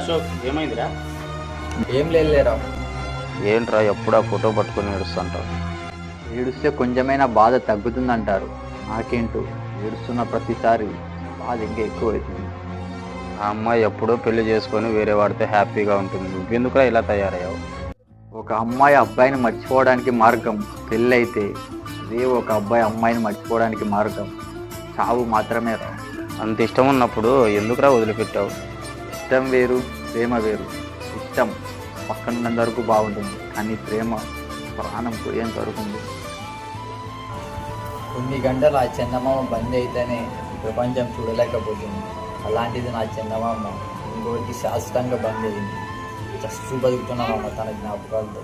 అశోక్ ఏమైందిరా? ఏం లేదులేరా. ఏంట్రా ఎప్పుడు ఆ ఫోటో పట్టుకొని ఏడుస్తుంటావు? ఏడుస్తే కొంచెమైనా బాధ తగ్గుతుందంటారు. నాకేంటో ఏడుస్తున్న ప్రతిసారి బాధ ఇంకా ఎక్కువ అవుతుంది. ఆ అమ్మాయి ఎప్పుడో పెళ్లి చేసుకొని వేరే వాడితే హ్యాపీగా ఉంటుంది. నువ్వెందుకురా ఇలా తయారయ్యావు? ఒక అమ్మాయి అబ్బాయిని మర్చిపోవడానికి మార్గం పెళ్ళైతే, అదే ఒక అబ్బాయి అమ్మాయిని మర్చిపోవడానికి మార్గం చావు మాత్రమే రా. అంత ఇష్టం ఉన్నప్పుడు ఎందుకురా వదిలిపెట్టావు? ఇష్టం వేరు, ప్రేమ వేరు. ఇష్టం పక్కనున్నంత వరకు బాగుంటుంది, కానీ ప్రేమ ప్రాణం పోయేంత వరకు ఉంది. కొన్ని గంటలు ఆ చందమామ బంద్ అయితేనే ఈ ప్రపంచం చూడలేకపోతుంది. అలాంటిది నా చందమామ ఇంకోటి శాశ్వతంగా బంద్ అయింది. జస్ట్ బతుకుతున్నామమ్మ తన జ్ఞాపకాలతో.